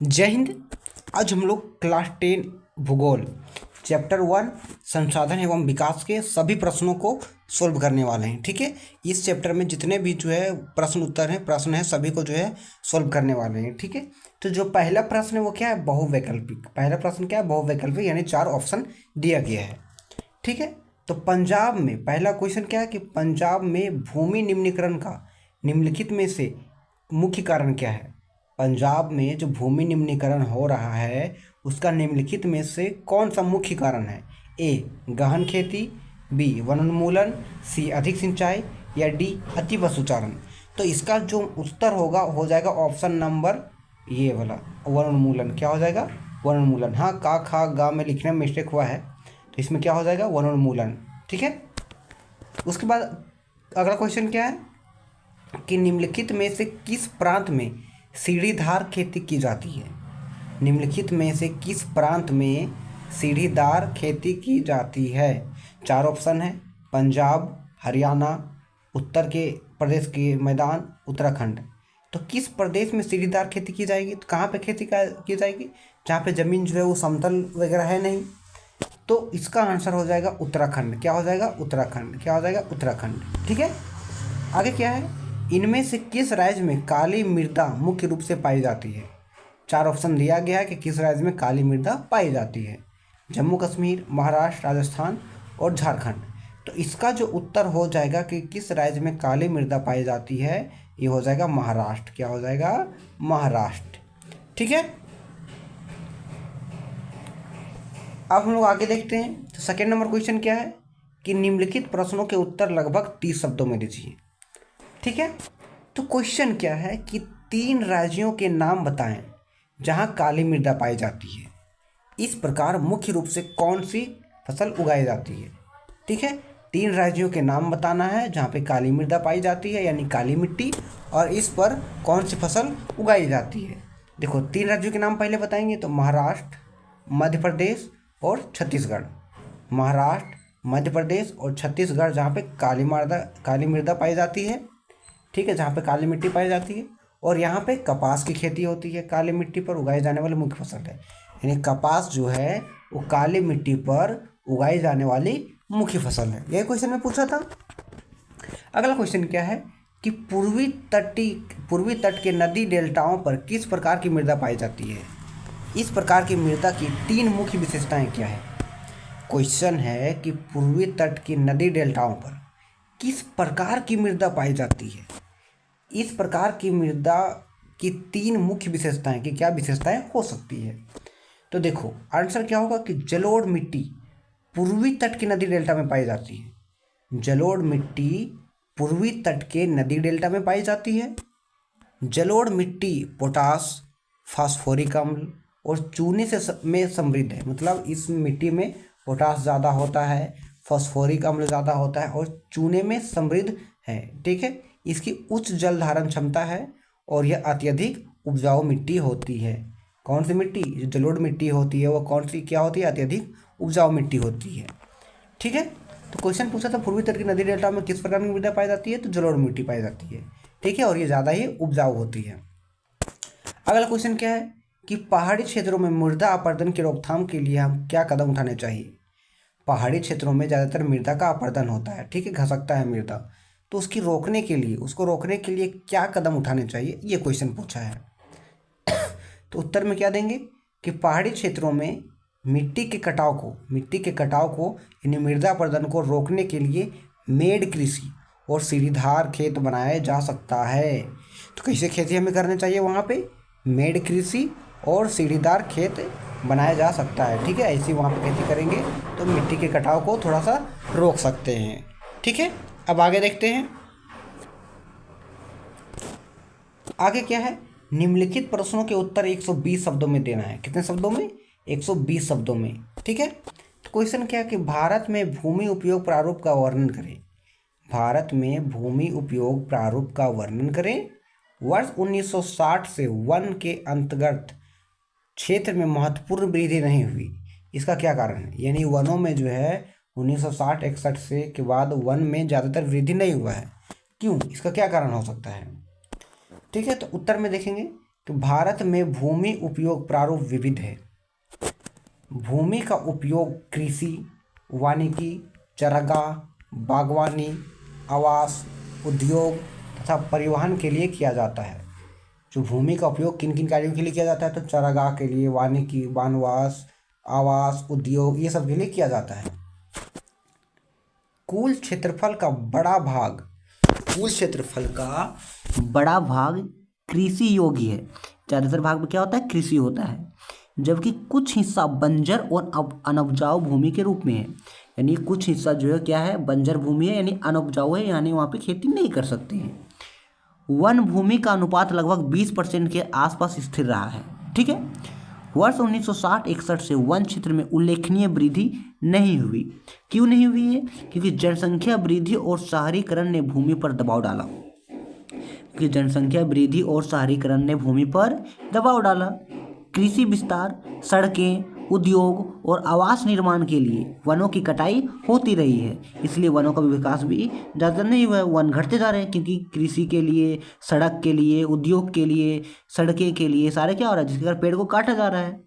जय हिंद। आज हम लोग क्लास 10 भूगोल चैप्टर 1 संसाधन एवं विकास के सभी प्रश्नों को सोल्व करने वाले हैं। ठीक है, इस चैप्टर में जितने भी जो है प्रश्न है सभी को जो है सोल्व करने वाले हैं। ठीक है, तो जो पहला प्रश्न है वो क्या है, बहुवैकल्पिक। पहला प्रश्न क्या है, बहुवैकल्पिक, यानी 4 ऑप्शन दिया गया है। ठीक है, तो पंजाब में पहला क्वेश्चन क्या है कि पंजाब में भूमि निम्नीकरण का निम्नलिखित में से मुख्य कारण क्या है। पंजाब में जो भूमि निम्नीकरण हो रहा है उसका निम्नलिखित में से कौन सा मुख्य कारण है। ए गहन खेती, बी वनोन्मूलन, सी अधिक सिंचाई, या डी अति पशुचारण। तो इसका जो उत्तर होगा हो जाएगा ऑप्शन नंबर ये वाला, वनोन्मूलन। क्या हो जाएगा, वनोन्मूलन। हाँ, का खा गा में लिखने में मिस्टेक हुआ है, तो इसमें क्या हो जाएगा, वनोन्मूलन। ठीक है, उसके बाद अगला क्वेश्चन क्या है कि निम्नलिखित में से किस प्रांत में सीढ़ीदार खेती की जाती है। निम्नलिखित में से किस प्रांत में सीढ़ीदार खेती की जाती है। 4 ऑप्शन है, पंजाब, हरियाणा, उत्तर के प्रदेश के मैदान, उत्तराखंड। तो किस प्रदेश में सीढ़ीदार खेती की जाएगी, तो कहाँ पे खेती की जाएगी, जहाँ पे ज़मीन जो है वो समतल वगैरह है नहीं। तो इसका आंसर हो जाएगा उत्तराखंड। क्या हो जाएगा, उत्तराखंड। क्या हो जाएगा, उत्तराखंड। ठीक है, आगे क्या है, इनमें से किस राज्य में काली मृदा मुख्य रूप से पाई जाती है। 4 ऑप्शन दिया गया है कि किस राज्य में काली मृदा पाई जाती है। जम्मू कश्मीर, महाराष्ट्र, राजस्थान और झारखंड। तो इसका जो उत्तर हो जाएगा कि किस राज्य में काली मृदा पाई जाती है, ये हो जाएगा महाराष्ट्र। क्या हो जाएगा, महाराष्ट्र। ठीक है, अब हम लोग आगे देखते हैं। तो सेकेंड नंबर क्वेश्चन क्या है कि निम्नलिखित प्रश्नों के उत्तर लगभग 30 शब्दों में दीजिए। ठीक है, तो क्वेश्चन क्या है कि 3 राज्यों के नाम बताएं जहां काली मृदा पाई जाती है। इस प्रकार मुख्य रूप से कौन सी फसल उगाई जाती है। ठीक है, 3 राज्यों के नाम बताना है जहां पे काली मृदा पाई जाती है, यानी काली मिट्टी, और इस पर कौन सी फसल उगाई जाती है। देखो, 3 राज्यों के नाम पहले बताएंगे तो महाराष्ट्र, मध्य प्रदेश और छत्तीसगढ़। महाराष्ट्र, मध्य प्रदेश और छत्तीसगढ़ जहाँ पे काली मृदा पाई जाती है। ठीक है, जहाँ पे काली मिट्टी पाई जाती है, और यहाँ पे कपास की खेती होती है। काली मिट्टी पर उगाई जाने वाली मुख्य फसल है, यानी कपास जो है वो काली मिट्टी पर उगाई जाने वाली मुख्य फसल है। यही क्वेश्चन में पूछा था। अगला क्वेश्चन क्या है कि पूर्वी तट के नदी डेल्टाओं पर किस प्रकार की मृदा पाई जाती है। इस प्रकार की मृदा की 3 मुख्य विशेषताएं क्या है। क्वेश्चन है कि पूर्वी तट की नदी डेल्टाओं पर किस प्रकार की मृदा पाई जाती है। इस प्रकार की मृदा की 3 मुख्य विशेषताएं कि क्या विशेषताएं हो सकती है। तो देखो, आंसर क्या होगा कि जलोढ़ मिट्टी पूर्वी तट की नदी डेल्टा में पाई जाती है। जलोढ़ मिट्टी पूर्वी तट के नदी डेल्टा में पाई जाती है। जलोढ़ मिट्टी पोटास, फास्फोरिक अम्ल और चूने में समृद्ध है। मतलब इस मिट्टी में पोटास ज़्यादा होता है, फास्फोरिक अम्ल ज़्यादा होता है और चूने में समृद्ध है। ठीक है, इसकी उच्च जल धारण क्षमता है और यह अत्यधिक उपजाऊ मिट्टी होती है। कौन सी मिट्टी, जो जलोढ़ मिट्टी होती है वो कौन सी क्या होती है, अत्यधिक उपजाऊ मिट्टी होती है। ठीक है, तो क्वेश्चन पूछा था पूर्वी तट की नदी डेल्टा में किस प्रकार की मृदा पाई जाती है, तो जलोढ़ मिट्टी पाई जाती है। ठीक है, और ये ज़्यादा ही उपजाऊ होती है। अगला क्वेश्चन क्या है कि पहाड़ी क्षेत्रों में मृदा अपरदन की रोकथाम के लिए हम क्या कदम उठाने चाहिए। पहाड़ी क्षेत्रों में ज़्यादातर मृदा का अपरदन होता है। ठीक है, घसकता है मृदा, तो उसको रोकने के लिए क्या कदम उठाने चाहिए, ये क्वेश्चन पूछा है। तो उत्तर में क्या देंगे कि पहाड़ी क्षेत्रों में मिट्टी के कटाव को यानी मृदा अपरदन को रोकने के लिए मेड़ कृषि और सीढ़ीदार खेत बनाया जा सकता है। तो कैसे खेती हमें करनी चाहिए, वहाँ पे मेड़ कृषि और सीढ़ीदार खेत बनाया जा सकता है। ठीक है, ऐसी वहाँ पे खेती करेंगे तो मिट्टी के कटाव को थोड़ा सा रोक सकते हैं। ठीक है, अब आगे देखते हैं। आगे क्या है, निम्नलिखित प्रश्नों के उत्तर 120 शब्दों में देना है। कितने शब्दों में, 120 शब्दों में। ठीक है, तो क्वेश्चन क्या है कि भारत में भूमि उपयोग प्रारूप का वर्णन करें। भारत में भूमि उपयोग प्रारूप का वर्णन करें। वर्ष 1960 से वन के अंतर्गत क्षेत्र में महत्वपूर्ण वृद्धि नहीं हुई, इसका क्या कारण है। यानी वनों में जो है 1960-61 से के बाद वन में ज़्यादातर वृद्धि नहीं हुआ है, क्यों, इसका क्या कारण हो सकता है। ठीक है, तो उत्तर में देखेंगे तो भारत में भूमि उपयोग प्रारूप विविध है। भूमि का उपयोग कृषि, वानिकी, चरागाह, बागवानी, आवास, उद्योग तथा परिवहन के लिए किया जाता है। जो भूमि का उपयोग किन किन कार्यों के लिए किया जाता है, तो चरागाह के लिए, वानिकी, वनवास, आवास, उद्योग, ये सब के लिए किया जाता है। कुल क्षेत्रफल का बड़ा भाग कृषि योग्य है। ज़्यादातर भाग में क्या होता है, कृषि होता है, जबकि कुछ हिस्सा बंजर और अनउपजाऊ भूमि के रूप में है। यानी कुछ हिस्सा जो है क्या है, बंजर भूमि है, यानी अनउपजाऊ है, यानी वहाँ पे खेती नहीं कर सकते हैं। वन भूमि का अनुपात लगभग 20% के आसपास स्थिर रहा है। ठीक है, वर्ष 1960-61 से वन क्षेत्र में उल्लेखनीय वृद्धि नहीं हुई। क्यों नहीं हुई है? क्योंकि जनसंख्या वृद्धि और शहरीकरण ने भूमि पर दबाव डाला। कृषि विस्तार, सड़कें, उद्योग और आवास निर्माण के लिए वनों की कटाई होती रही है, इसलिए वनों का विकास भी ज़्यादा नहीं हुआ है। वन घटते जा रहे हैं क्योंकि कृषि के लिए, सड़क के लिए, उद्योग के लिए, सड़कें के लिए सारे क्या हो रहा है, जिसके कारण पेड़ को काटा जा रहा है।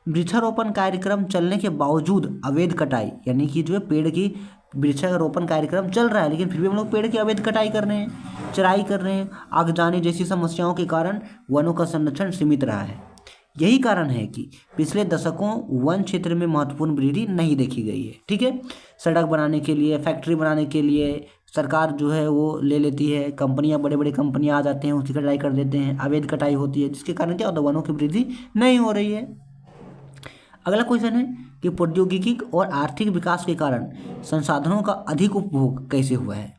वृक्षारोपण कार्यक्रम चलने के बावजूद अवैध कटाई, यानी कि जो है पेड़ की वृक्षारोपण कार्यक्रम चल रहा है, लेकिन फिर भी हम लोग पेड़ की अवैध कटाई कर रहे हैं, चराई कर रहे हैं, आगजनी जैसी समस्याओं के कारण वनों का संरक्षण सीमित रहा है। यही कारण है कि पिछले दशकों वन क्षेत्र में महत्वपूर्ण वृद्धि नहीं देखी गई है। ठीक है, सड़क बनाने के लिए, फैक्ट्री बनाने के लिए सरकार जो है वो ले लेती है, कंपनियां, बड़े बड़े कंपनियां आ जाते हैं, उसकी कटाई कर देते हैं, अवैध कटाई होती है, जिसके कारण क्या होता है, वनों की वृद्धि नहीं हो रही है। अगला क्वेश्चन है कि प्रौद्योगिकी और आर्थिक विकास के कारण संसाधनों का अधिक उपभोग कैसे हुआ है।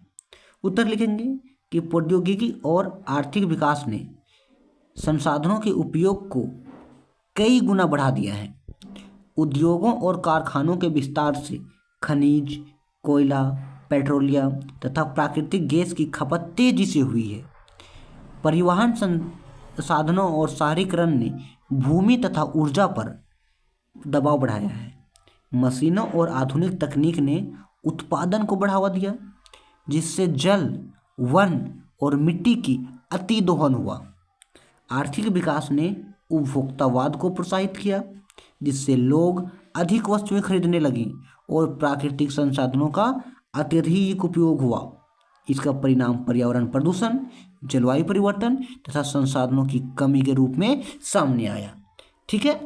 उत्तर लिखेंगे कि प्रौद्योगिकी और आर्थिक विकास ने संसाधनों के उपयोग को कई गुना बढ़ा दिया है। उद्योगों और कारखानों के विस्तार से खनिज, कोयला, पेट्रोलियम तथा प्राकृतिक गैस की खपत तेजी से हुई है। परिवहन संसाधनों और शहरीकरण ने भूमि तथा ऊर्जा पर दबाव बढ़ाया है। मशीनों और आधुनिक तकनीक ने उत्पादन को बढ़ावा दिया, जिससे जल, वन और मिट्टी की अति दोहन हुआ। आर्थिक विकास ने उपभोक्तावाद को प्रोत्साहित किया, जिससे लोग अधिक वस्तुएं खरीदने लगे और प्राकृतिक संसाधनों का अत्यधिक उपयोग हुआ। इसका परिणाम पर्यावरण प्रदूषण, जलवायु परिवर्तन तथा संसाधनों की कमी के रूप में सामने आया। ठीक है,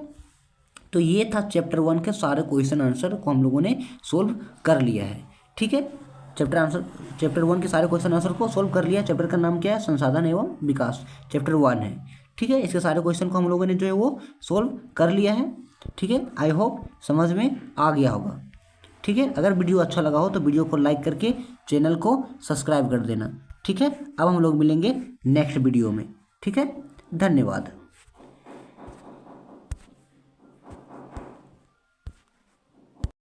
तो ये था चैप्टर 1 के सारे क्वेश्चन आंसर को हम लोगों ने सोल्व कर लिया है। ठीक है, चैप्टर 1 के सारे क्वेश्चन आंसर को सोल्व कर लिया। चैप्टर का नाम क्या है, संसाधन एवं विकास, चैप्टर 1 है। ठीक है, इसके सारे क्वेश्चन को हम लोगों ने जो है वो सोल्व कर लिया है। ठीक है, आई होप समझ में आ गया होगा। ठीक है, अगर वीडियो अच्छा लगा हो तो वीडियो को लाइक करके चैनल को सब्सक्राइब कर देना। ठीक है, अब हम लोग मिलेंगे नेक्स्ट वीडियो में। ठीक है, धन्यवाद।